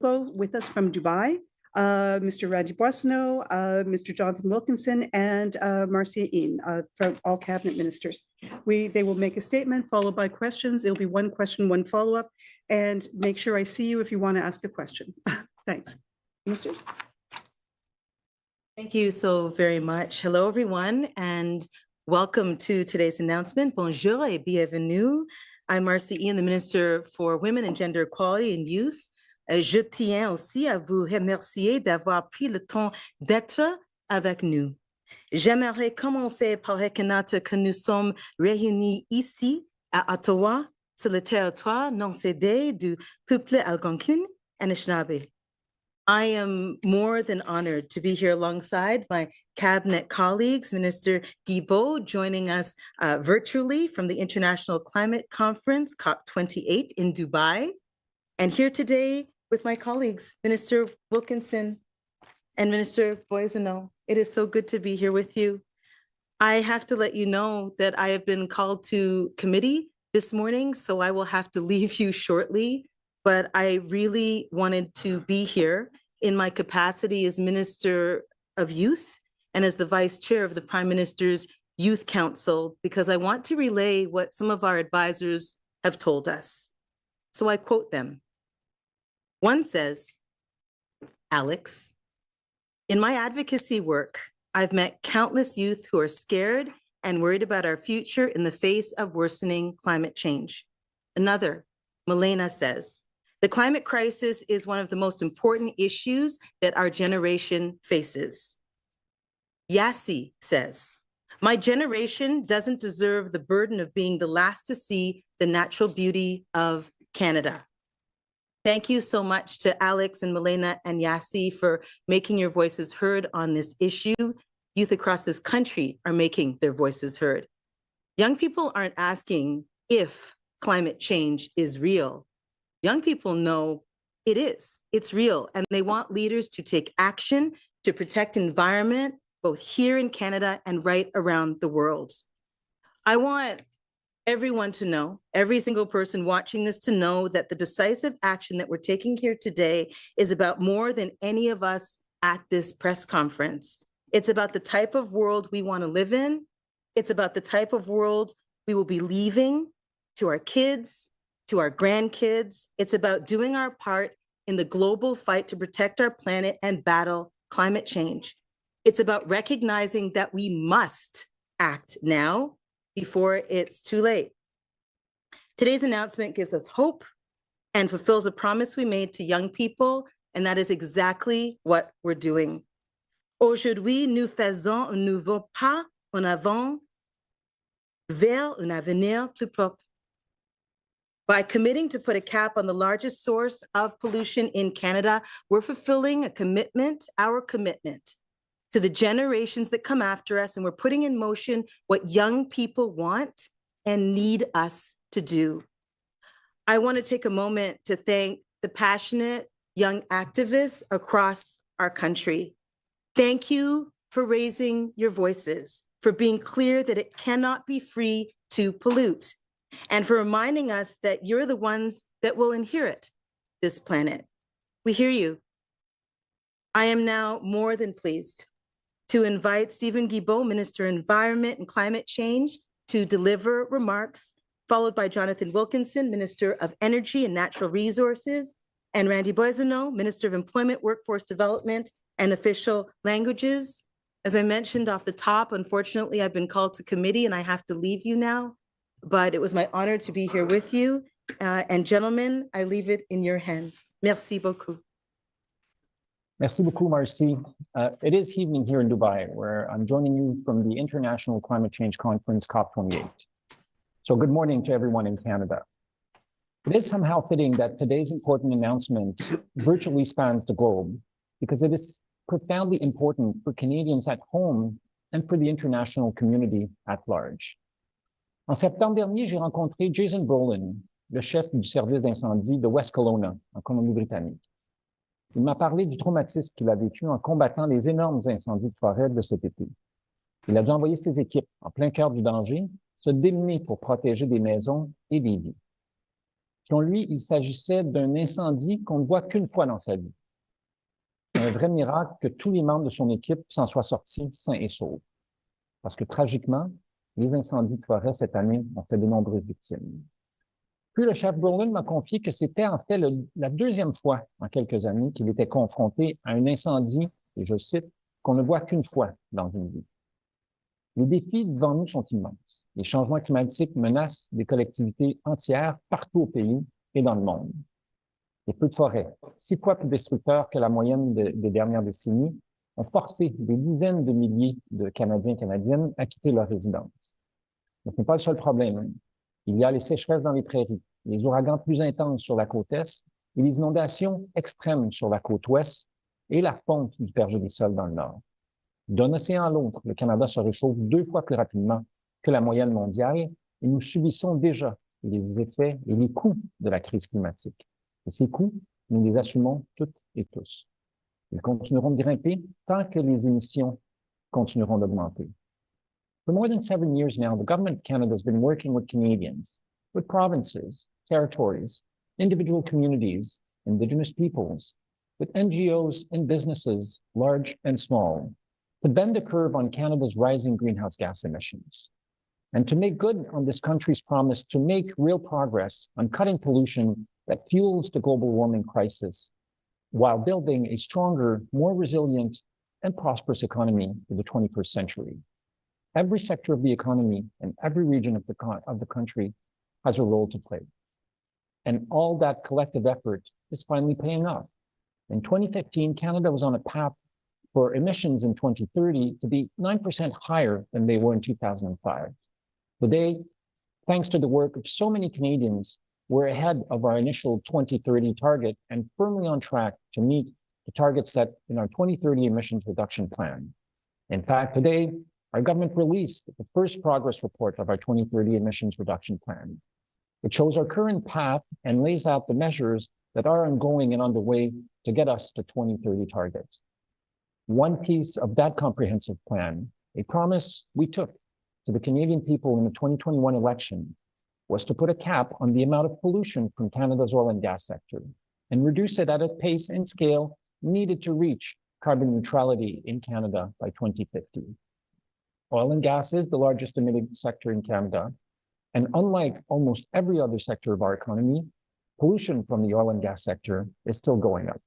Guilbeault with us from Dubai, Mr. Randy Boissonneau, Mr. Jonathan Wilkinson, and Marcia Ian from all cabinet ministers. They will make a statement followed by questions. It'll be one question, one follow-up, and make sure I see you if you want to ask a question. Thanks. Ministers. Thank you so very much. Hello, everyone, and welcome to today's announcement. Bonjour et bienvenue. I'm Marcia Ian, the Minister for Women and Gender Equality and Youth. Je tiens aussi à vous remercier d'avoir pris le temps d'être avec nous. J'aimerais commencer par reconnaître que nous sommes réunis ici à Ottawa, sur le territoire non cédé du peuple algonquin et Anishinaabe. I am more than honored to be here alongside my cabinet colleagues, Minister Guilbeault, joining us virtually from the International Climate Conference, COP28 in Dubai, and here today with my colleagues, Minister Wilkinson and Minister Boissonneau. It is so good to be here with you. I have to let you know that I have been called to committee this morning, so I will have to leave you shortly. But I really wanted to be here in my capacity as Minister of Youth and as the Vice Chair of the Prime Minister's Youth Council, because I want to relay what some of our advisors have told us. So I quote them. One says, Alex, in my advocacy work, I've met countless youth who are scared and worried about our future in the face of worsening climate change. Another, Milena, says, the climate crisis is one of the most important issues that our generation faces. Yassi says, my generation doesn't deserve the burden of being the last to see the natural beauty of Canada. Thank you so much to Alex and Milena and Yassi for making your voices heard on this issue. Youth across this country are making their voices heard. Young people aren't asking if climate change is real. Young people know it is, it's real, and they want leaders to take action to protect environment, both here in Canada and right around the world. I want everyone to know, every single person watching this to know that the decisive action that we're taking here today is about more than any of us at this press conference. It's about the type of world we want to live in. It's about the type of world we will be leaving to our kids, to our grandkids. It's about doing our part in the global fight to protect our planet and battle climate change. It's about recognizing that we must act now before it's too late. Today's announcement gives us hope and fulfills a promise we made to young people, and that is exactly what we're doing. Aujourd'hui, nous faisons un nouveau pas en avant vers un avenir plus propre. By committing to put a cap on the largest source of pollution in Canada, we're fulfilling a commitment, our commitment to the generations that come after us, and we're putting in motion what young people want and need us to do. I want to take a moment to thank the passionate young activists across our country. Thank you for raising your voices, for being clear that it cannot be free to pollute, and for reminding us that you're the ones that will inherit this planet. We hear you. I am now more than pleased to invite Stephen Guilbeault, Minister of Environment and Climate Change, to deliver remarks, followed by Jonathan Wilkinson, Minister of Energy and Natural Resources, and Randy Boissonneau, Minister of Employment, Workforce Development, and Official Languages. As I mentioned off the top, unfortunately, I've been called to committee and I have to leave you now. But it was my honor to be here with you. And gentlemen, I leave it in your hands. Merci beaucoup. Merci beaucoup, Marcy. It is evening here in Dubai, where I'm joining you from the International Climate Change Conference, COP28. So good morning to everyone in Canada. It is somehow fitting that today's important announcement virtually spans the globe, because it is profoundly important for Canadians at home and for the international community at large. En septembre dernier, j'ai rencontré Jason Brolin, le chef du service d'incendie de West Kelowna, en Colombie-Britannique. Il m'a parlé du traumatisme qu'il a vécu en combattant les énormes incendies de forêt de cet été. Il a dû envoyer ses équipes, en plein cœur du danger, se démener pour protéger des maisons et des vies. Selon lui, il s'agissait d'un incendie qu'on ne voit qu'une fois dans sa vie. C'est un vrai miracle que tous les membres de son équipe s'en soient sortis sains et saufs. Parce que tragiquement, les incendies de forêt cette année ont fait de nombreuses victimes. Puis le chef Brolin m'a confié que c'était en fait la deuxième fois en quelques années qu'il était confronté à un incendie, et je cite, qu'on ne voit qu'une fois dans une vie. Les défis devant nous sont immenses. Les changements climatiques menacent des collectivités entières partout au pays et dans le monde. Les feux de forêt, 6 fois plus destructeurs que la moyenne des dernières décennies, ont forcé des dizaines de milliers de Canadiens et Canadiennes à quitter leur résidence. Mais ce n'est pas le seul problème. Il y a les sécheresses dans les prairies, les ouragans plus intenses sur la côte est et les inondations extrêmes sur la côte ouest et la fonte du pergélisol dans le nord. D'un océan à l'autre, le Canada se réchauffe 2 fois plus rapidement que la moyenne mondiale et nous subissons déjà les effets et les coûts de la crise climatique. Et ces coûts, nous les assumons toutes et tous. Ils continueront de grimper tant que les émissions continueront d'augmenter. For more than 7 years now, the Government of Canada has been working with Canadians, with provinces, territories, individual communities, Indigenous peoples, with NGOs and businesses, large and small, to bend the curve on Canada's rising greenhouse gas emissions, and to make good on this country's promise to make real progress on cutting pollution that fuels the global warming crisis, while building a stronger, more resilient, and prosperous economy for the 21st century. Every sector of the economy and every region of the country has a role to play. And all that collective effort is finally paying off. In 2015, Canada was on a path for emissions in 2030 to be 9% higher than they were in 2005. Today, thanks to the work of so many Canadians, we're ahead of our initial 2030 target and firmly on track to meet the target set in our 2030 emissions reduction plan. In fact, today, our government released the first progress report of our 2030 emissions reduction plan. It shows our current path and lays out the measures that are ongoing and underway to get us to 2030 targets. One piece of that comprehensive plan, a promise we took to the Canadian people in the 2021 election, was to put a cap on the amount of pollution from Canada's oil and gas sector and reduce it at a pace and scale needed to reach carbon neutrality in Canada by 2050. Oil and gas is the largest emitting sector in Canada, and unlike almost every other sector of our economy, pollution from the oil and gas sector is still going up.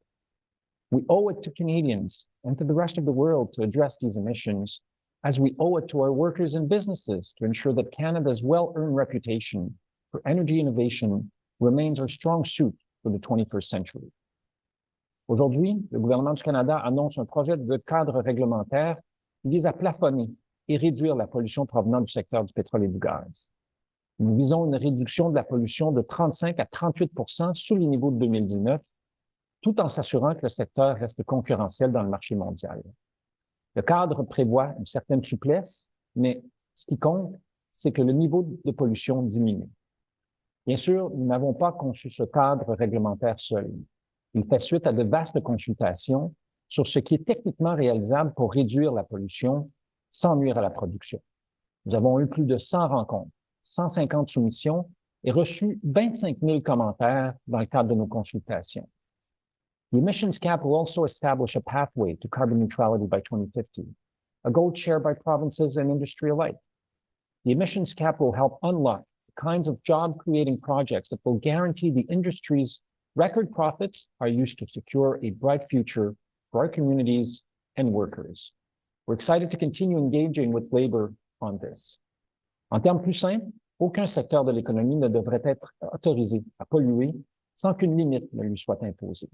We owe it to Canadians and to the rest of the world to address these emissions, as we owe it to our workers and businesses to ensure that Canada's well-earned reputation for energy innovation remains our strong suit for the 21st century. Aujourd'hui, le gouvernement du Canada annonce un projet de cadre réglementaire qui vise à plafonner et réduire la pollution provenant du secteur du pétrole et du gaz. Nous visons une réduction de la pollution de 35 à 38% sous les niveaux de 2019, tout en s'assurant que le secteur reste concurrentiel dans le marché mondial. Le cadre prévoit une certaine souplesse, mais ce qui compte, c'est que le niveau de pollution diminue. Bien sûr, nous n'avons pas conçu ce cadre réglementaire seul. Il fait suite à de vastes consultations sur ce qui est techniquement réalisable pour réduire la pollution sans nuire à la production. Nous avons eu plus de 100 rencontres, 150 soumissions et reçu 25 000 commentaires dans le cadre de nos consultations. The emissions cap will also establish a pathway to carbon neutrality by 2050, a goal shared by provinces and industry alike. The emissions cap will help unlock the kinds of job-creating projects that will guarantee the industry's record profits are used to secure a bright future for our communities and workers. We're excited to continue engaging with labor on this. En termes plus simples, aucun secteur de l'économie ne devrait être autorisé à polluer sans qu'une limite ne lui soit imposée.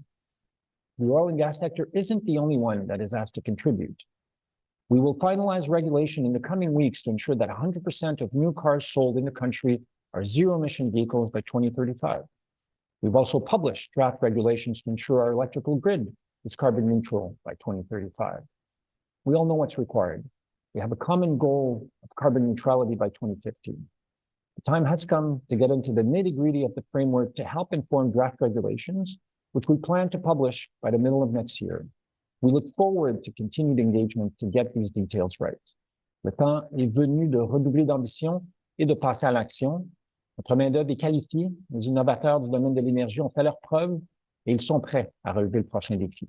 The oil and gas sector isn't the only one that is asked to contribute. We will finalize regulation in the coming weeks to ensure that 100% of new cars sold in the country are zero-emission vehicles by 2035. We've also published draft regulations to ensure our electrical grid is carbon neutral by 2035. We all know what's required. We have a common goal of carbon neutrality by 2050. The time has come to get into the nitty-gritty of the framework to help inform draft regulations, which we plan to publish by the middle of next year. We look forward to continued engagement to get these details right. Le temps est venu de redoubler d'ambition et de passer à l'action. Notre main-d'œuvre est qualifiée, les innovateurs du domaine de l'énergie ont fait leurs preuves et ils sont prêts à relever le prochain défi.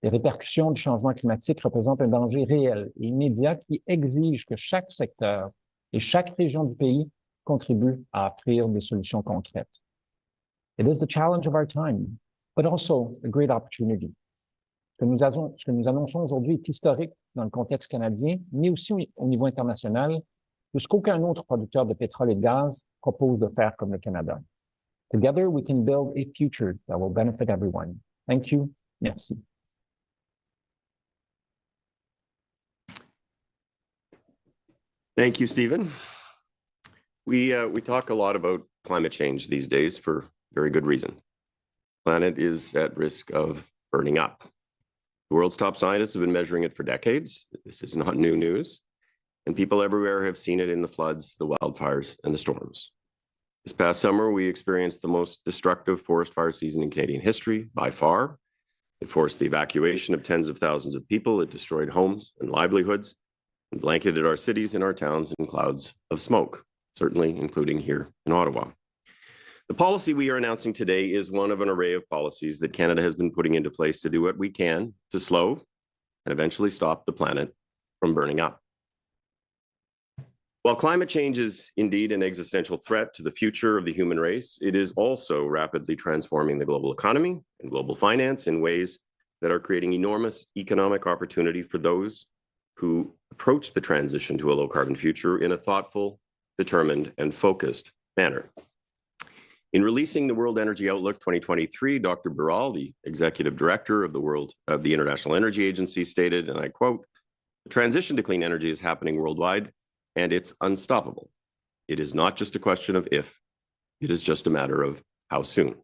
Les répercussions du changement climatique représentent un danger réel et immédiat qui exige que chaque secteur et chaque région du pays contribuent à offrir des solutions concrètes. It is the challenge of our time, but also a great opportunity. Ce que nous annonçons aujourd'hui est historique dans le contexte canadien, mais aussi au niveau international, puisqu'aucun autre producteur de pétrole et de gaz propose de faire comme le Canada. Together, we can build a future that will benefit everyone. Thank you. Merci. Thank you, Stephen. We talk a lot about climate change these days for very good reason. The planet is at risk of burning up. The world's top scientists have been measuring it for decades. This is not new news. And people everywhere have seen it in the floods, the wildfires, and the storms. This past summer, we experienced the most destructive forest fire season in Canadian history by far. It forced the evacuation of tens of thousands of people. It destroyed homes and livelihoods and blanketed our cities and our towns in clouds of smoke, certainly including here in Ottawa. The policy we are announcing today is one of an array of policies that Canada has been putting into place to do what we can to slow and eventually stop the planet from burning up. While climate change is indeed an existential threat to the future of the human race, it is also rapidly transforming the global economy and global finance in ways that are creating enormous economic opportunity for those who approach the transition to a low-carbon future in a thoughtful, determined, and focused manner. In releasing the World Energy Outlook 2023, Dr. Guilbeault, the executive director of the International Energy Agency, stated, and I quote, "The transition to clean energy is happening worldwide, and it's unstoppable. It is not just a question of if, it is just a matter of how soon."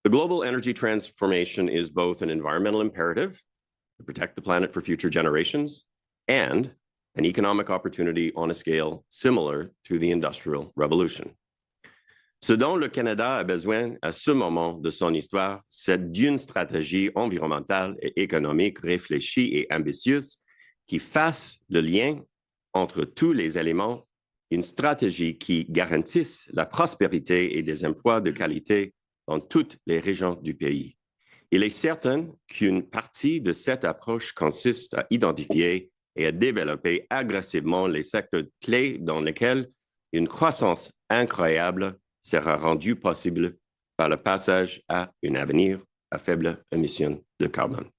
The global energy transformation is both an environmental imperative to protect the planet for future generations and an economic opportunity on a scale similar to the Industrial Revolution. Ce dont le Canada a besoin à ce moment de son histoire, c'est d'une stratégie environnementale et économique réfléchie et ambitieuse qui fasse le lien entre tous les éléments, une stratégie qui garantisse la prospérité et des emplois de qualité dans toutes les régions du pays. Il est certain qu'une partie de cette approche consiste à identifier et à développer agressivement les secteurs clés dans lesquels une croissance incroyable sera rendue possible par le passage à un avenir à faible émission de carbone.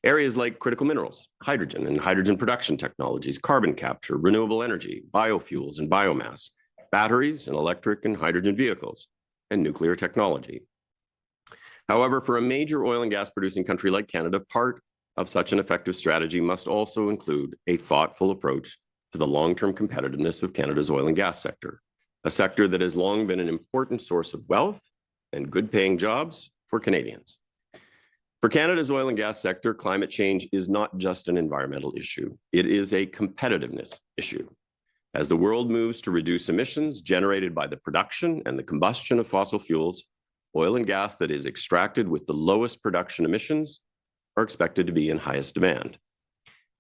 Areas like critical minerals, hydrogen and hydrogen production technologies, carbon capture, renewable energy, biofuels and biomass, batteries and electric and hydrogen vehicles, and nuclear technology. However, for a major oil and gas producing country like Canada, part of such an effective strategy must also include a thoughtful approach to the long-term competitiveness of Canada's oil and gas sector, a sector that has long been an important source of wealth and good-paying jobs for Canadians. For Canada's oil and gas sector, climate change is not just an environmental issue. It is a competitiveness issue. As the world moves to reduce emissions generated by the production and the combustion of fossil fuels, oil and gas that is extracted with the lowest production emissions are expected to be in highest demand.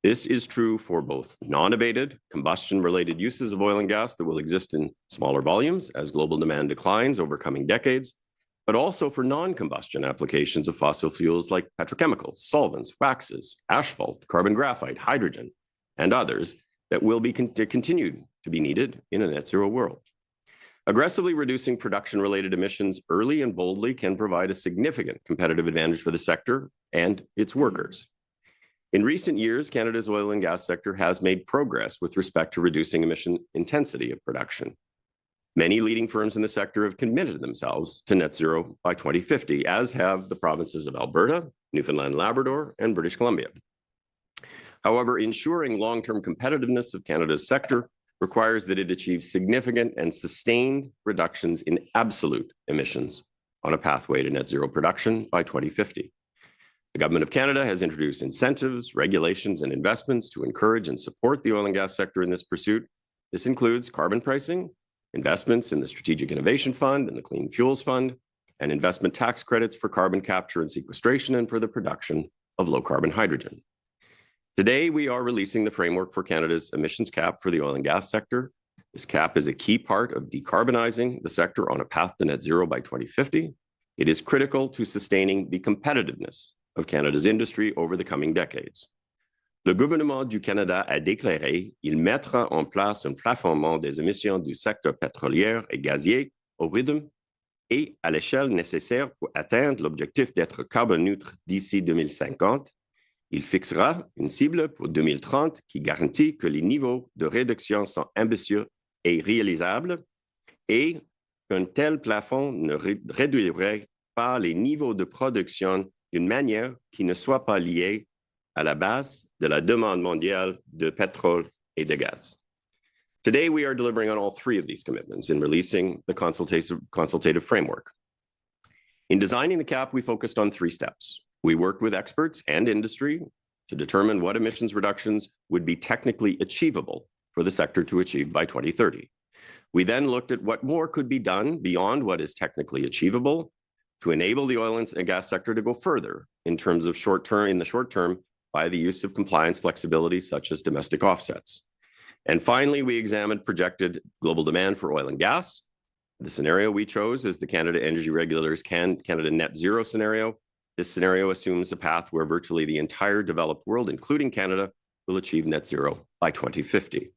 This is true for both non-abated, combustion-related uses of oil and gas that will exist in smaller volumes as global demand declines over coming decades, but also for non-combustion applications of fossil fuels like petrochemicals, solvents, waxes, asphalt, carbon graphite, hydrogen, and others that will continue to be needed in a net zero world. Aggressively reducing production-related emissions early and boldly can provide a significant competitive advantage for the sector and its workers. In recent years, Canada's oil and gas sector has made progress with respect to reducing emission intensity of production. Many leading firms in the sector have committed themselves to net zero by 2050, as have the provinces of Alberta, Newfoundland, Labrador, and British Columbia. However, ensuring long-term competitiveness of Canada's sector requires that it achieve significant and sustained reductions in absolute emissions on a pathway to net zero production by 2050. The Government of Canada has introduced incentives, regulations, and investments to encourage and support the oil and gas sector in this pursuit. This includes carbon pricing, investments in the Strategic Innovation Fund and the Clean Fuels Fund, and investment tax credits for carbon capture and sequestration and for the production of low-carbon hydrogen. Today, we are releasing the framework for Canada's emissions cap for the oil and gas sector. This cap is a key part of decarbonizing the sector on a path to net zero by 2050. It is critical to sustaining the competitiveness of Canada's industry over the coming decades. Le gouvernement du Canada a déclaré qu'il mettra en place un plafonnement des émissions du secteur pétrolier et gazier au rythme et à l'échelle nécessaire pour atteindre l'objectif d'être carbone neutre d'ici 2050. Il fixera une cible pour 2030 qui garantit que les niveaux de réduction sont ambitieux et réalisables et qu'un tel plafond ne réduirait pas les niveaux de production d'une manière qui ne soit pas liée à la base de la demande mondiale de pétrole et de gaz. Today, we are delivering on all three of these commitments in releasing the consultative framework. In designing the cap, we focused on three steps. We worked with experts and industry to determine what emissions reductions would be technically achievable for the sector to achieve by 2030. We then looked at what more could be done beyond what is technically achievable to enable the oil and gas sector to go further in terms of in the short term by the use of compliance flexibility such as domestic offsets. And finally, we examined projected global demand for oil and gas. The scenario we chose is the Canada Energy Regulator's Canada Net Zero scenario. This scenario assumes a path where virtually the entire developed world, including Canada, will achieve net zero by 2050.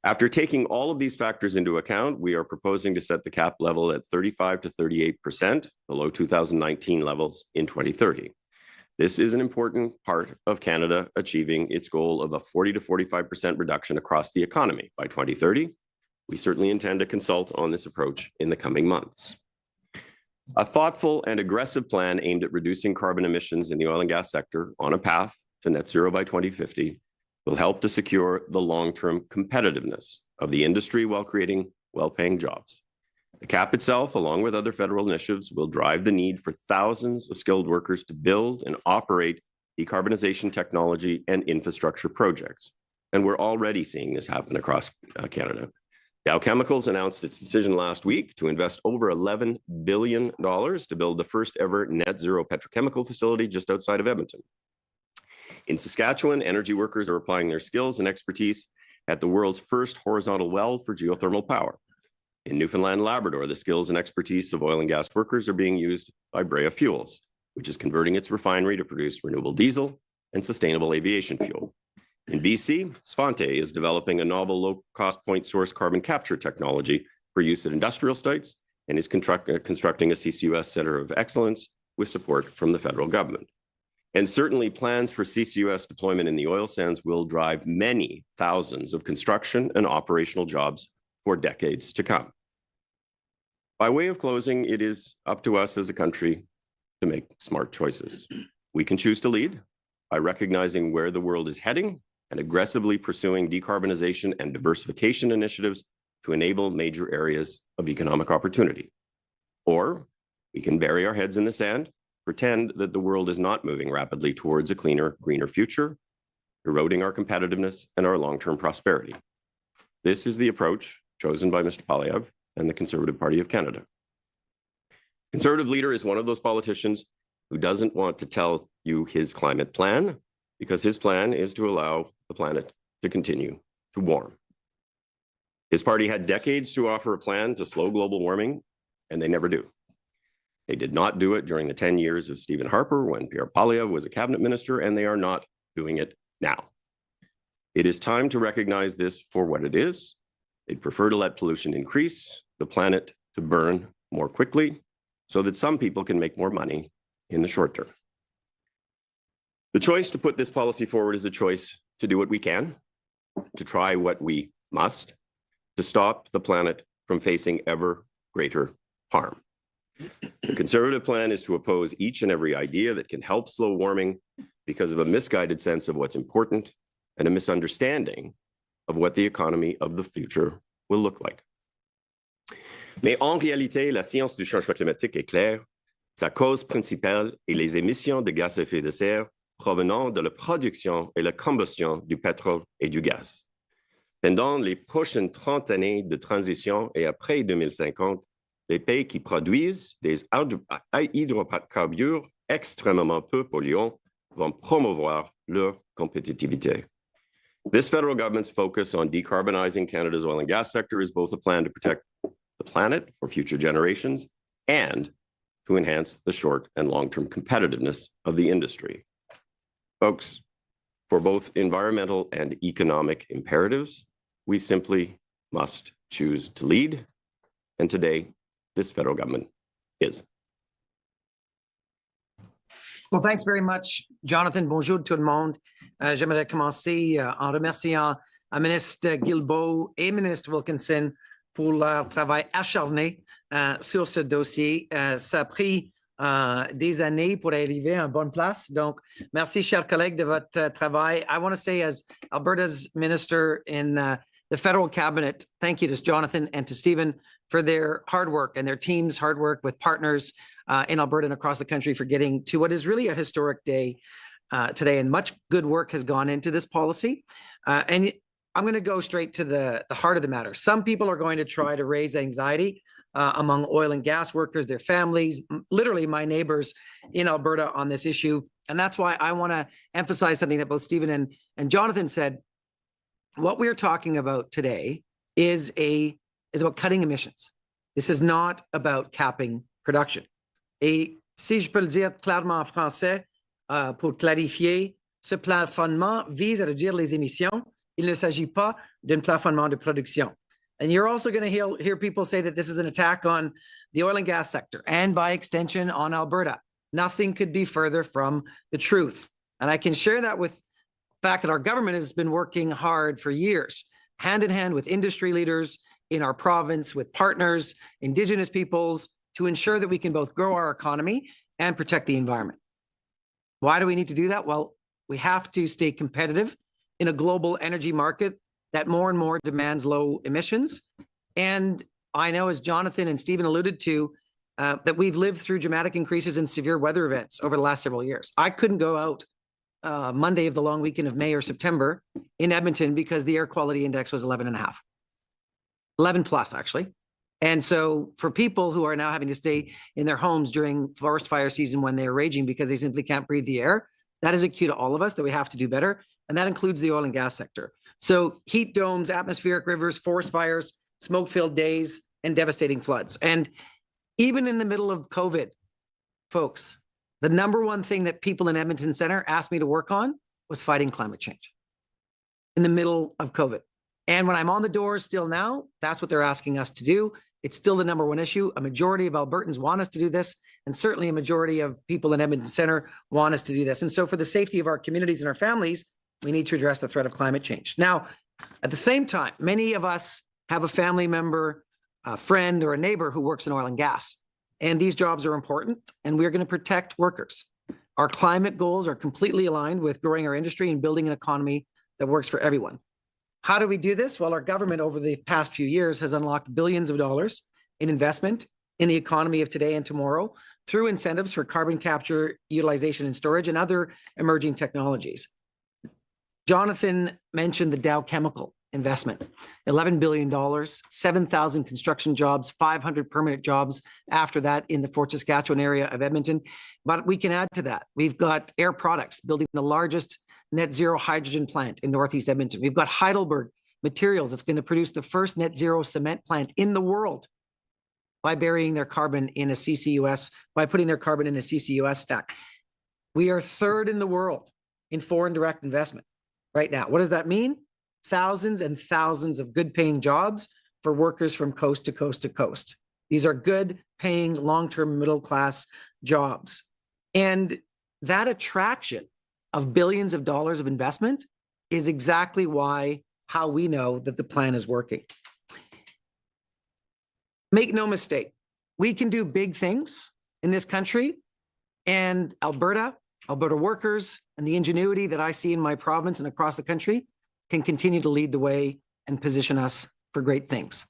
After taking all of these factors into account, we are proposing to set the cap level at 35 to 38% below 2019 levels in 2030. This is an important part of Canada achieving its goal of a 40 to 45% reduction across the economy by 2030. We certainly intend to consult on this approach in the coming months. A thoughtful and aggressive plan aimed at reducing carbon emissions in the oil and gas sector on a path to net zero by 2050 will help to secure the long-term competitiveness of the industry while creating well-paying jobs. The cap itself, along with other federal initiatives, will drive the need for thousands of skilled workers to build and operate decarbonization technology and infrastructure projects. And we're already seeing this happen across Canada. Dow Chemicals announced its decision last week to invest over $11 billion to build the first ever net zero petrochemical facility just outside of Edmonton. In Saskatchewan, energy workers are applying their skills and expertise at the world's first horizontal well for geothermal power. In Newfoundland and Labrador, the skills and expertise of oil and gas workers are being used by Brea Fuels, which is converting its refinery to produce renewable diesel and sustainable aviation fuel. In BC, Svante is developing a novel low-cost point source carbon capture technology for use at industrial sites and is constructing a CCUS Center of Excellence with support from the federal government. And certainly plans for CCUS deployment in the oil sands will drive many thousands of construction and operational jobs for decades to come. By way of closing, it is up to us as a country to make smart choices. We can choose to lead by recognizing where the world is heading and aggressively pursuing decarbonization and diversification initiatives to enable major areas of economic opportunity. Or we can bury our heads in the sand, pretend that the world is not moving rapidly towards a cleaner, greener future, eroding our competitiveness and our long-term prosperity. This is the approach chosen by Mr. Poilievre and the Conservative Party of Canada. Conservative leader is one of those politicians who doesn't want to tell you his climate plan because his plan is to allow the planet to continue to warm. His party had decades to offer a plan to slow global warming, and they never do. They did not do it during the 10 years of Stephen Harper when Pierre Poilievre was a cabinet minister, and they are not doing it now. It is time to recognize this for what it is. They'd prefer to let pollution increase, the planet to burn more quickly, so that some people can make more money in the short term. The choice to put this policy forward is a choice to do what we can, to try what we must, to stop the planet from facing ever greater harm. The Conservative plan is to oppose each and every idea that can help slow warming because of a misguided sense of what's important and a misunderstanding of what the economy of the future will look like. Mais en réalité, la science du changement climatique est claire. Sa cause principale est les émissions de gaz à effet de serre provenant de la production et la combustion du pétrole et du gaz. Pendant les prochaines 30 années de transition et après 2050, les pays qui produisent des hydrocarbures extrêmement peu polluants vont promouvoir leur compétitivité. This federal government's focus on decarbonizing Canada's oil and gas sector is both a plan to protect the planet for future generations and to enhance the short and long-term competitiveness of the industry. Folks, for both environmental and economic imperatives, we simply must choose to lead. And today, this federal government is. Well, thanks very much, Jonathan. Bonjour tout le monde. J'aimerais commencer en remerciant ministre Guilbeault et ministre Wilkinson pour leur travail acharné sur ce dossier. Ça a pris des années pour arriver à une bonne place. Donc, merci, chers collègues, de votre travail. I want to say, as Alberta's minister in the federal cabinet, thank you to Jonathan and to Stephen for their hard work and their team's hard work with partners in Alberta and across the country for getting to what is really a historic day today. And much good work has gone into this policy. And I'm going to go straight to the heart of the matter. Some people are going to try to raise anxiety among oil and gas workers, their families, literally my neighbors in Alberta on this issue. And that's why I want to emphasize something that both Stephen and Jonathan said. What we're talking about today is about cutting emissions. This is not about capping production. Et si je peux le dire clairement en français, pour clarifier, ce plafonnement vise à réduire les émissions. Il ne s'agit pas d'un plafonnement de production. And you're also going to hear people say that this is an attack on the oil and gas sector and by extension on Alberta. Nothing could be further from the truth. And I can share that with the fact that our government has been working hard for years, hand in hand with industry leaders in our province, with partners, Indigenous peoples, to ensure that we can both grow our economy and protect the environment. Why do we need to do that? Well, we have to stay competitive in a global energy market that more and more demands low emissions. And I know, as Jonathan and Stephen alluded to, that we've lived through dramatic increases in severe weather events over the last several years. I couldn't go out Monday of the long weekend of May or September in Edmonton because the air quality index was 11.5, 11 plus actually. And so for people who are now having to stay in their homes during forest fire season when they're raging because they simply can't breathe the air, that is a cue to all of us that we have to do better. And that includes the oil and gas sector. So heat domes, atmospheric rivers, forest fires, smoke-filled days, and devastating floods. And even in the middle of COVID, folks, the number one thing that people in Edmonton Center asked me to work on was fighting climate change in the middle of COVID. And when I'm on the doors still now, that's what they're asking us to do. It's still the number one issue. A majority of Albertans want us to do this, and certainly a majority of people in Edmonton Center want us to do this. And so for the safety of our communities and our families, we need to address the threat of climate change. Now, at the same time, many of us have a family member, a friend, or a neighbor who works in oil and gas. And these jobs are important, and we're going to protect workers. Our climate goals are completely aligned with growing our industry and building an economy that works for everyone. How do we do this? Well, our government over the past few years has unlocked billions of dollars in investment in the economy of today and tomorrow through incentives for carbon capture, utilization and storage, and other emerging technologies. Jonathan mentioned the Dow Chemical investment, $11 billion, 7,000 construction jobs, 500 permanent jobs after that in the Fort Saskatchewan area of Edmonton. But we can add to that. We've got Air Products building the largest net zero hydrogen plant in Northeast Edmonton. We've got Heidelberg Materials that's going to produce the first net zero cement plant in the world by burying their carbon in a CCUS, by putting their carbon in a CCUS stack. We are third in the world in foreign direct investment right now. What does that mean? Thousands and thousands of good paying jobs for workers from coast to coast to coast. These are good paying long-term middle class jobs. And that attraction of billions of dollars of investment is exactly how we know that the plan is working. Make no mistake, we can do big things in this country, and Alberta workers, and the ingenuity that I see in my province and across the country can continue to lead the way and position us for great things.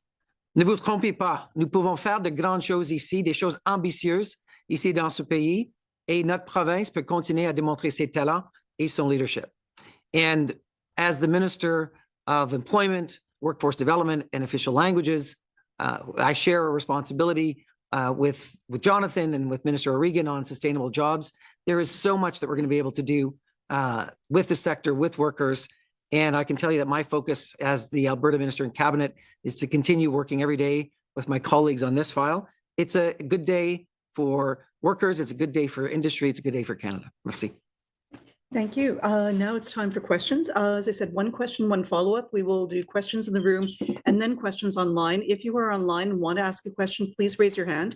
Ne vous trompez pas, nous pouvons faire de grandes choses ici, des choses ambitieuses ici dans ce pays, et notre province peut continuer à démontrer ses talents et son leadership. And as the Minister of Employment, Workforce Development, and Official Languages, I share a responsibility with Jonathan and with Minister O'Regan on sustainable jobs. There is so much that we're going to be able to do with the sector, with workers, And I can tell you that my focus as the Alberta Minister in Cabinet is to continue working every day with my colleagues on this file. It's a good day for workers. It's a good day for industry. It's a good day for Canada. Merci. Thank you. Now it's time for questions. As I said, one question, one follow-up. We will do questions in the room and then questions online. If you are online and want to ask a question, please raise your hand.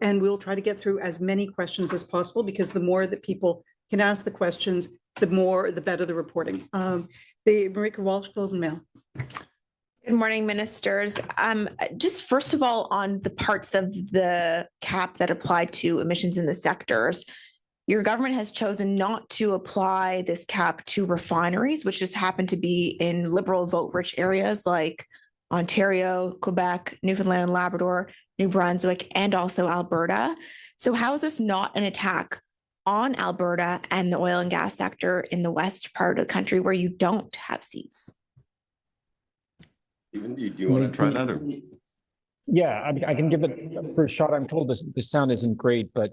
And we'll try to get through as many questions as possible, because the more that people can ask the questions, the better the reporting. The Marika Walsh, Globe and Mail. Good morning, ministers. Just first of all, on the parts of the cap that apply to emissions in the sectors, your government has chosen not to apply this cap to refineries, which just happen to be in liberal vote-rich areas like Ontario, Quebec, Newfoundland and Labrador, New Brunswick, and also Alberta. So how is this not an attack on Alberta and the oil and gas sector in the west part of the country where you don't have seats? Stephen, do you want to try that? Or? Yeah, I can give it a first shot. I'm told the sound isn't great, but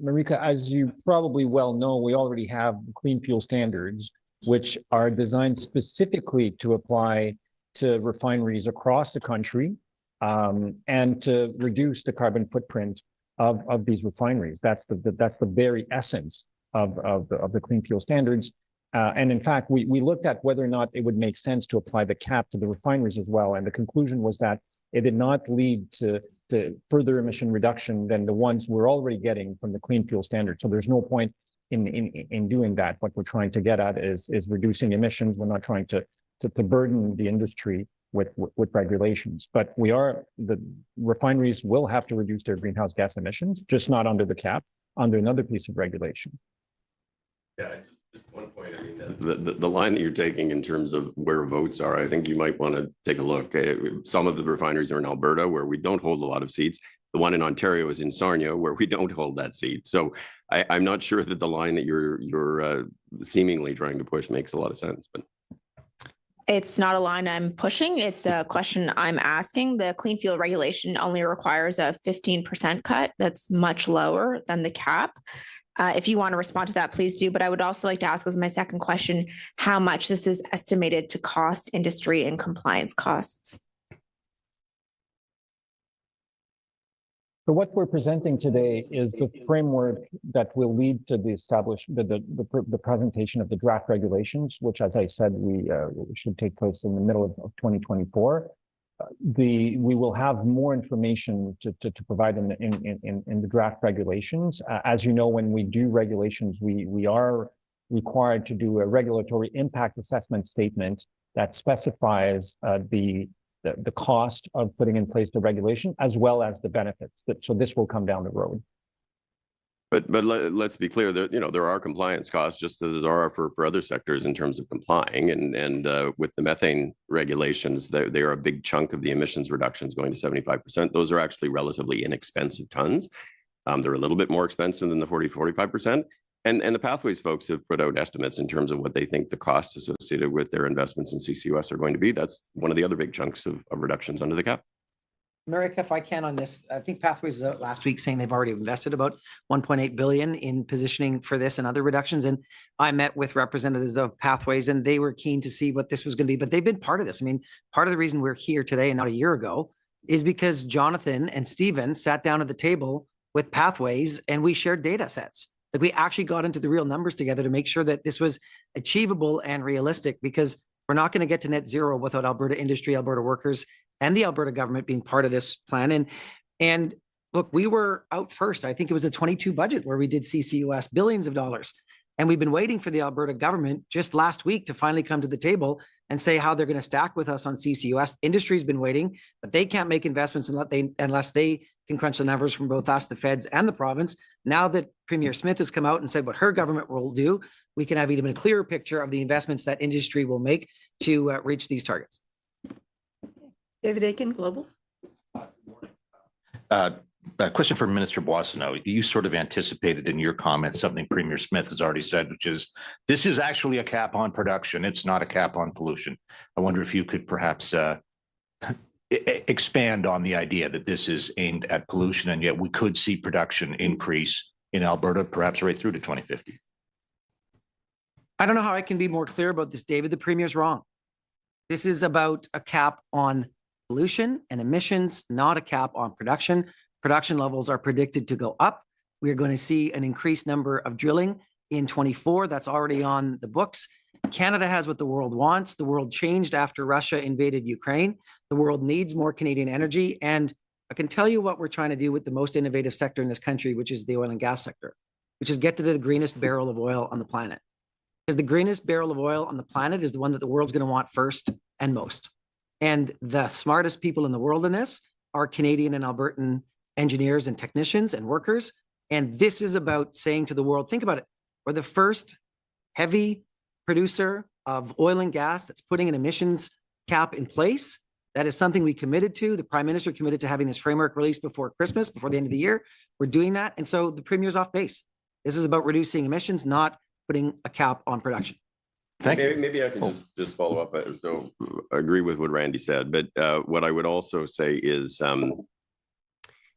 Marika, as you probably well know, we already have clean fuel standards, which are designed specifically to apply to refineries across the country and to reduce the carbon footprint of these refineries. That's the very essence of the clean fuel standards. And in fact, we looked at whether or not it would make sense to apply the cap to the refineries as well. And the conclusion was that it did not lead to further emission reduction than the ones we're already getting from the clean fuel standard. So there's no point in doing that. What we're trying to get at is reducing emissions. We're not trying to burden the industry with regulations. But the refineries will have to reduce their greenhouse gas emissions, just not under the cap, under another piece of regulation. Yeah, just one point. I mean, the line that you're taking in terms of where votes are, I think you might want to take a look. Some of the refineries are in Alberta, where we don't hold a lot of seats. The one in Ontario is in Sarnia, where we don't hold that seat. So I'm not sure that the line that you're seemingly trying to push makes a lot of sense. But It's not a line I'm pushing. It's a question I'm asking. The clean fuel regulation only requires a 15% cut. That's much lower than the cap. If you want to respond to that, please do. But I would also like to ask as my second question, how much this is estimated to cost industry and compliance costs. So what we're presenting today is the framework that will lead to the the presentation of the draft regulations, which, as I said, we should take place in the middle of 2024. We will have more information to provide in the draft regulations. As you know, when we do regulations, we are required to do a regulatory impact assessment statement that specifies the cost of putting in place the regulation as well as the benefits. So this will come down the road. But let's be clear that there are compliance costs, just as there are for other sectors in terms of complying, and with the methane regulations, they are a big chunk of the emissions reductions going to 75%. Those are actually relatively inexpensive tons. They're a little bit more expensive than the 40-45%. And the Pathways folks have put out estimates in terms of what they think the costs associated with their investments in CCUS are going to be. That's one of the other big chunks of reductions under the cap. Marika, if I can on this, I think Pathways was out last week saying they've already invested about 1.8 billion in positioning for this and other reductions. And I met with representatives of Pathways and they were keen to see what this was going to be, but they've been part of this. I mean, part of the reason we're here today and not a year ago is because Jonathan and Stephen sat down at the table with Pathways and we shared data sets. Like we actually got into the real numbers together to make sure that this was achievable and realistic, because we're not going to get to net zero without Alberta industry, Alberta workers, and the Alberta government being part of this plan. And look, we were out first. I think it was the 22 budget where we did CCUS, billions of dollars. And we've been waiting for the Alberta government just last week to finally come to the table and say how they're going to stack with us on CCUS. Industry's been waiting, but they can't make investments unless they can crunch the numbers from both us, the feds, and the province. Now that Premier Smith has come out and said what her government will do, we can have even a clearer picture of the investments that industry will make to reach these targets. David Aiken, Global. A question for Minister Boissonnault. You sort of anticipated in your comments something Premier Smith has already said, which is this is actually a cap on production. It's not a cap on pollution. I wonder if you could perhaps expand on the idea that this is aimed at pollution, and yet we could see production increase in Alberta, perhaps right through to 2050. I don't know how I can be more clear about this, David. The Premier's wrong. This is about a cap on pollution and emissions, not a cap on production. Production levels are predicted to go up. We are going to see an increased number of drilling in 24. That's already on the books. Canada has what the world wants. The world changed after Russia invaded Ukraine. The world needs more Canadian energy. And I can tell you what we're trying to do with the most innovative sector in this country, which is the oil and gas sector, which is get to the greenest barrel of oil on the planet. Because the greenest barrel of oil on the planet is the one that the world's going to want first and most. And the smartest people in the world in this are Canadian and Albertan engineers and technicians and workers. And this is about saying to the world, think about it. We're the first heavy producer of oil and gas that's putting an emissions cap in place. That is something we committed to. The Prime Minister committed to having this framework released before Christmas, before the end of the year. We're doing that. And so the Premier's off base. This is about reducing emissions, not putting a cap on production. Thank you. Maybe I can just follow up. So I agree with what Randy said, but what I would also say is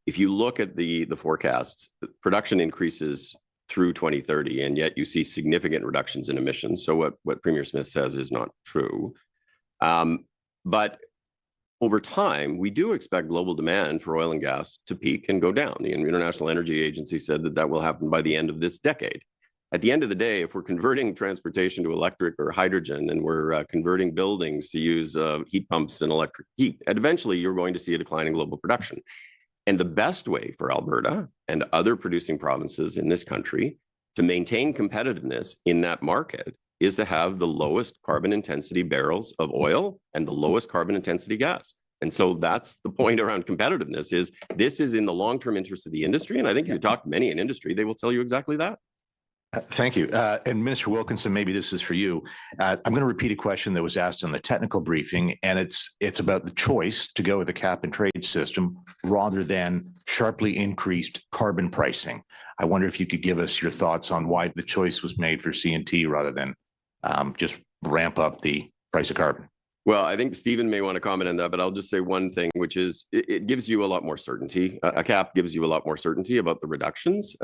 if you look at the forecast, production increases through 2030, and yet you see significant reductions in emissions. So what Premier Smith says is not true. But over time, we do expect global demand for oil and gas to peak and go down. The International Energy Agency said that will happen by the end of this decade. At the end of the day, if we're converting transportation to electric or hydrogen, and we're converting buildings to use heat pumps and electric heat, and eventually you're going to see a decline in global production. And the best way for Alberta and other producing provinces in this country to maintain competitiveness in that market is to have the lowest carbon intensity barrels of oil and the lowest carbon intensity gas. And so that's the point around competitiveness is this is in the long-term interest of the industry. And I think if you talk to many in industry, they will tell you exactly that. Thank you. And Minister Wilkinson, maybe this is for you. I'm going to repeat a question that was asked on the technical briefing, and it's about the choice to go with the cap and trade system rather than sharply increased carbon pricing. I wonder if you could give us your thoughts on why the choice was made for C&T rather than just ramp up the price of carbon. Well, I think Stephen may want to comment on that, but I'll just say one thing, which is it gives you a lot more certainty. A cap gives you a lot more certainty about the reductions.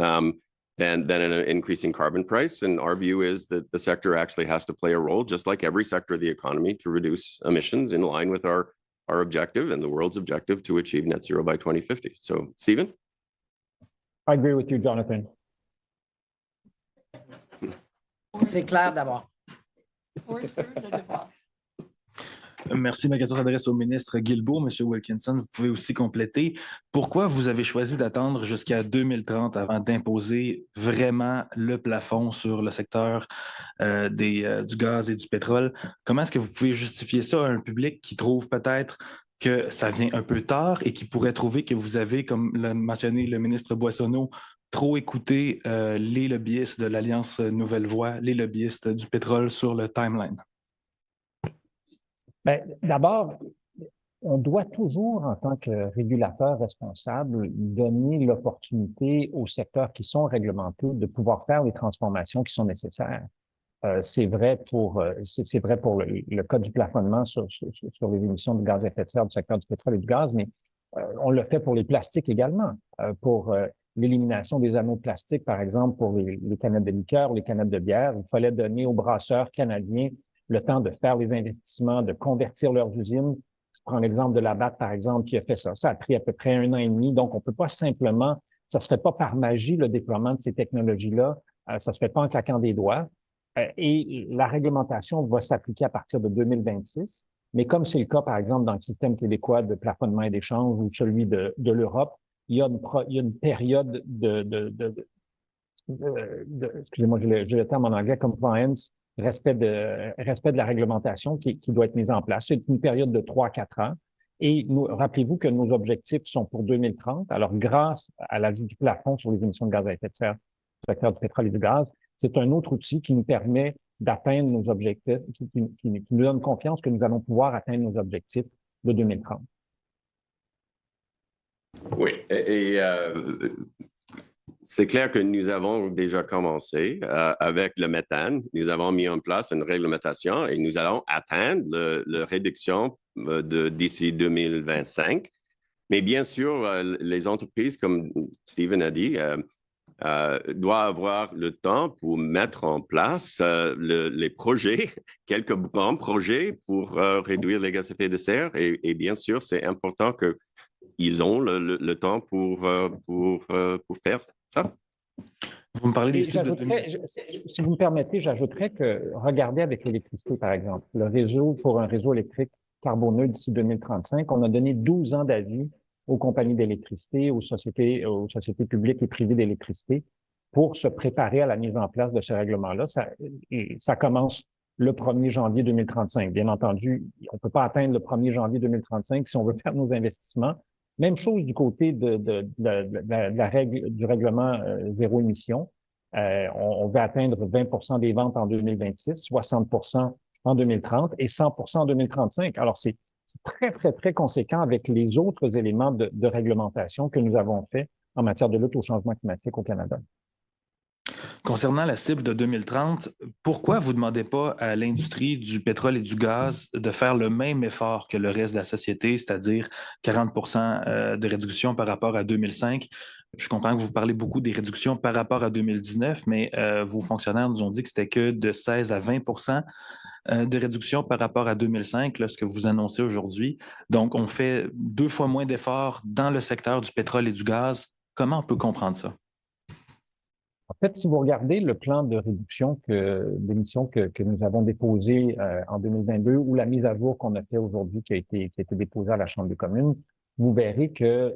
Than an increasing carbon price. And our view is that the sector actually has to play a role, just like every sector of the economy, to reduce emissions in line with our objective and the world's objective to achieve net zero by 2050. So, Stephen? I agree with you, Jonathan. C'est clair d'abord. Merci. Ma question s'adresse au ministre Guilbeault. Monsieur Wilkinson, vous pouvez aussi compléter. Pourquoi vous avez choisi d'attendre jusqu'à 2030 avant d'imposer vraiment le plafond sur le secteur du gaz et du pétrole? Comment est-ce que vous pouvez justifier ça à un public qui trouve peut-être que ça vient un peu tard et qui pourrait trouver que vous avez, comme l'a mentionné le ministre Boissonneau, trop écouté les lobbyistes de l'Alliance Nouvelle Voie, les lobbyistes du pétrole sur le timeline? Ben, d'abord, on doit toujours, en tant que régulateur responsable, donner l'opportunité aux secteurs qui sont réglementés de pouvoir faire les transformations qui sont nécessaires. C'est vrai pour le code du plafonnement sur les émissions de gaz à effet de serre du secteur du pétrole et du gaz, mais on le fait pour les plastiques également, pour l'élimination des anneaux de plastique, par exemple, pour les canettes de liqueur, les canettes de bière. Il fallait donner aux brasseurs canadiens le temps de faire les investissements, de convertir leurs usines. Je prends l'exemple de la BAT, par exemple, qui a fait ça. Ça a pris à peu près 1 an et demi. Donc, on peut pas simplement, ça se fait pas par magie, le déploiement de ces technologies-là. Ça se fait pas en claquant des doigts. Et la réglementation va s'appliquer à partir de 2026. Mais comme c'est le cas, par exemple, dans le système québécois de plafonnement et d'échange ou celui de l'Europe, il y a une période excusez-moi, j'ai le terme en anglais, compliance, respect de la réglementation qui doit être mise en place. C'est une période de 3-4 ans. Et rappelez-vous que nos objectifs sont pour 2030. Alors, grâce à l'ajout du plafond sur les émissions de gaz à effet de serre du secteur du pétrole et du gaz, c'est un autre outil qui nous permet d'atteindre nos objectifs, qui nous donne confiance que nous allons pouvoir atteindre nos objectifs de 2030. Oui, et c'est clair que nous avons déjà commencé avec le méthane. Nous avons mis en place une réglementation et nous allons atteindre la réduction d'ici 2025. Mais bien sûr, les entreprises, comme Stephen a dit, doit avoir le temps pour mettre en place les projets, quelques grands projets pour réduire les gaz à effet de serre. Et bien sûr, c'est important qu'ils ont le temps pour faire ça. Vous me parlez des Et cibles de si vous me permettez, j'ajouterais que regardez avec l'électricité, par exemple, le réseau pour un réseau électrique carboneux d'ici 2035, on a donné 12 ans d'avis aux compagnies d'électricité, aux sociétés publiques et privées d'électricité pour se préparer à la mise en place de ce règlement-là. Ça commence le 1er janvier 2035. Bien entendu, on ne peut pas atteindre le 1er janvier 2035 si on veut faire nos investissements. Même chose du côté la règle du règlement zéro émission. On veut atteindre 20 des ventes en 2026, 60 en 2030 et 100 en 2035. Alors, c'est très, très, très conséquent avec les autres éléments de réglementation que nous avons fait en matière de lutte au changement climatique au Canada. Concernant la cible de 2030, pourquoi vous ne demandez pas à l'industrie du pétrole et du gaz de faire le même effort que le reste de la société, c'est-à-dire 40 de réduction par rapport à 2005? Je comprends que vous parlez beaucoup des réductions par rapport à 2019, mais vos fonctionnaires nous ont dit que c'était que de 16 à 20 de réduction par rapport à 2005, là, ce que vous annoncez aujourd'hui. Donc, on fait 2 fois moins d'efforts dans le secteur du pétrole et du gaz. Comment on peut comprendre ça? En fait, si vous regardez le plan de réduction d'émissions que nous avons déposé en 2022 ou la mise à jour qu'on a fait aujourd'hui qui a été déposée à la Chambre des communes, vous verrez que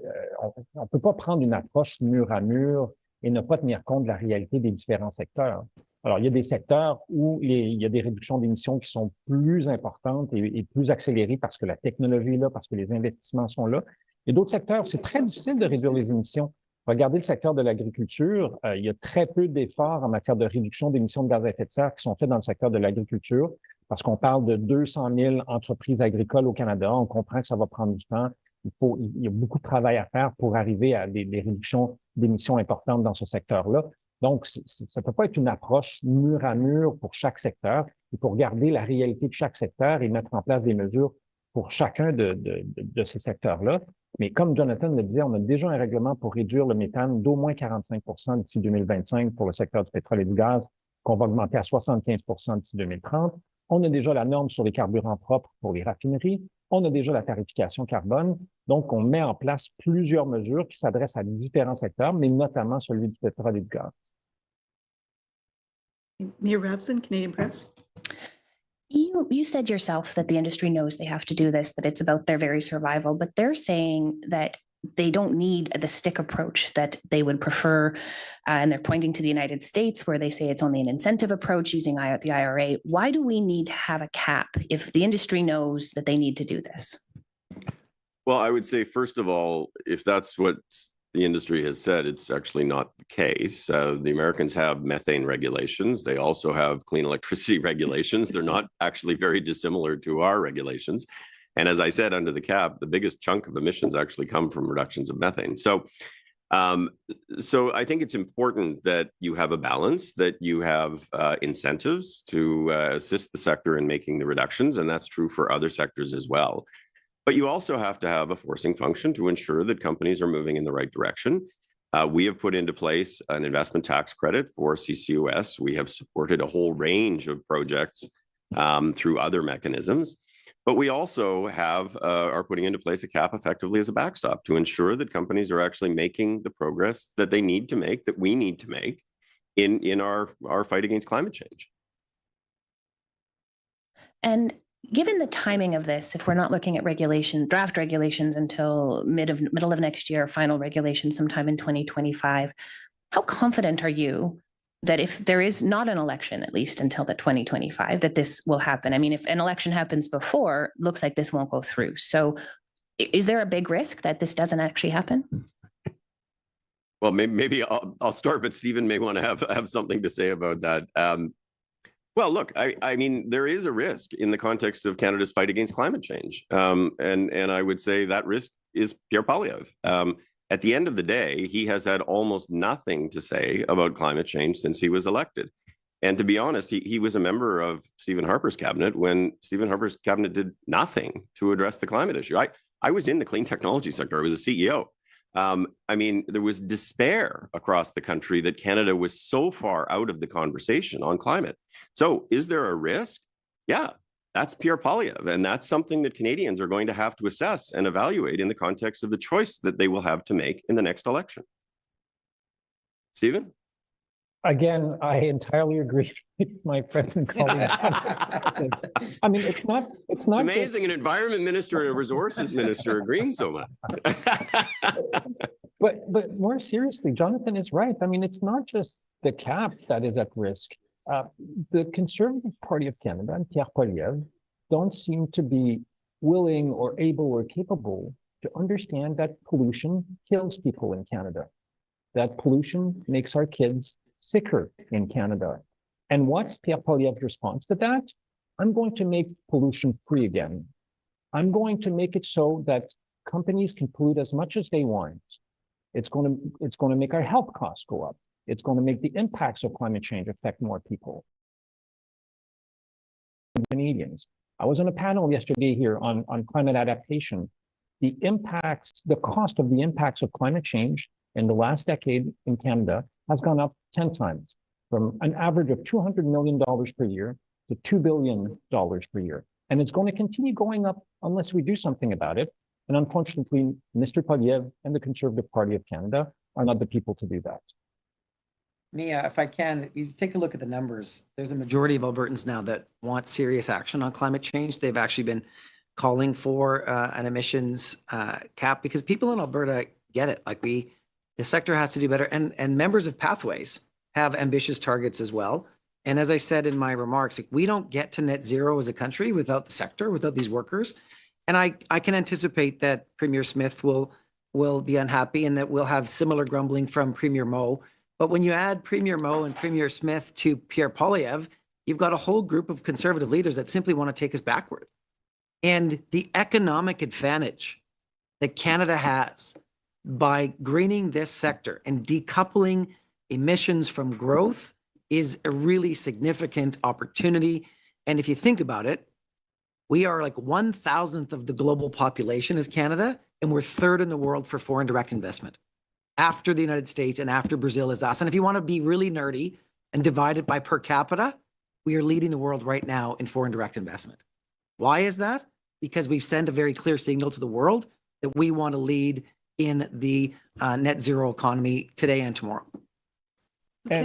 on peut pas prendre une approche mur à mur et ne pas tenir compte de la réalité des différents secteurs. Alors, il y a des secteurs où il y a des réductions d'émissions qui sont plus importantes et plus accélérées parce que la technologie est là, parce que les investissements sont là. Et d'autres secteurs, c'est très difficile de réduire les émissions. Regardez le secteur de l'agriculture, il y a très peu d'efforts en matière de réduction d'émissions de gaz à effet de serre qui sont faits dans le secteur de l'agriculture parce qu'on parle de 200 000 entreprises agricoles au Canada. On comprend que ça va prendre du temps. Il y a beaucoup de travail à faire pour arriver à des réductions d'émissions importantes dans ce secteur-là. Donc, ça ne peut pas être une approche mur à mur pour chaque secteur. Il faut regarder la réalité de chaque secteur et mettre en place des mesures pour chacun de ces secteurs-là. Mais comme Jonathan le disait, on a déjà un règlement pour réduire le méthane d'au moins 45 d'ici 2025 pour le secteur du pétrole et du gaz, qu'on va augmenter à 75 d'ici 2030. On a déjà la norme sur les carburants propres pour les raffineries. On a déjà la tarification carbone. Donc, on met en place plusieurs mesures qui s'adressent à différents secteurs, mais notamment celui du pétrole et du gaz. Mia Rabson, Canadian Press. You said yourself that the industry knows they have to do this, that it's about their very survival, but they're saying that they don't need the stick approach that they would prefer. And they're pointing to the United States where they say it's only an incentive approach using the IRA. Why do we need to have a cap if the industry knows that they need to do this? Well, I would say, first of all, if that's what the industry has said, it's actually not the case. The Americans have methane regulations. They also have clean electricity regulations. They're not actually very dissimilar to our regulations. And as I said, under the cap, the biggest chunk of emissions actually come from reductions of methane. So I think it's important that you have a balance, that you have incentives to assist the sector in making the reductions. And that's true for other sectors as well. But you also have to have a forcing function to ensure that companies are moving in the right direction. We have put into place an investment tax credit for CCUS. We have supported a whole range of projects through other mechanisms. But we also are putting into place a cap effectively as a backstop to ensure that companies are actually making the progress that they need to make, that we need to make in our fight against climate change. And given the timing of this, if we're not looking at draft regulations until middle of next year, final regulations sometime in 2025, how confident are you that if there is not an election, at least until the 2025, that this will happen? I mean, if an election happens before, looks like this won't go through. So is there a big risk that this doesn't actually happen? Well, maybe I'll start, but Stephen may want to have something to say about that. Well, look, I mean, there is a risk in the context of Canada's fight against climate change. And I would say that risk is Pierre Poilievre. At the end of the day, he has had almost nothing to say about climate change since he was elected. And to be honest, he was a member of Stephen Harper's cabinet when Stephen Harper's cabinet did nothing to address the climate issue. I was in the clean technology sector. I was a CEO. I mean, there was despair across the country that Canada was so far out of the conversation on climate. So is there a risk? Yeah, that's Pierre Poilievre. And that's something that Canadians are going to have to assess and evaluate in the context of the choice that they will have to make in the next election. Stephen? Again, I entirely agree with my friend and colleague. I mean, it's Amazing, an environment minister and a resources minister agreeing so much. But more seriously, Jonathan is right. I mean, it's not just the cap that is at risk. The Conservative Party of Canada and Pierre Poilievre don't seem to be willing or able or capable to understand that pollution kills people in Canada, that pollution makes our kids sicker in Canada. And what's Pierre Poilievre's response to that? I'm going to make pollution free again. I'm going to make it so that companies can pollute as much as they want. It's going to make our health costs go up. It's going to make the impacts of climate change affect more people. Canadians. I was on a panel yesterday here on climate adaptation. The cost of the impacts of climate change in the last decade in Canada has gone up 10 times, from an average of $200 million per year to $2 billion per year. And it's going to continue going up unless we do something about it. And unfortunately, Mr. Poilievre and the Conservative Party of Canada are not the people to do that. Mia, if I can, you take a look at the numbers. There's a majority of Albertans now that want serious action on climate change. They've actually been calling for an emissions cap because people in Alberta get it. Like the sector has to do better. And members of Pathways have ambitious targets as well. And as I said in my remarks, like, we don't get to net zero as a country without the sector, without these workers. And I can anticipate that Premier Smith will be unhappy and that we'll have similar grumbling from Premier Moe. But when you add Premier Moe and Premier Smith to Pierre Poilievre, you've got a whole group of Conservative leaders that simply want to take us backward. And the economic advantage that Canada has by greening this sector and decoupling emissions from growth is a really significant opportunity. And if you think about it, we are like 1,000th of the global population as Canada, and we're third in the world for foreign direct investment, after the United States and after Brazil is us. And if you want to be really nerdy and divide it by per capita, we are leading the world right now in foreign direct investment. Why is that? Because we've sent a very clear signal to the world that we want to lead in the net zero economy today and tomorrow.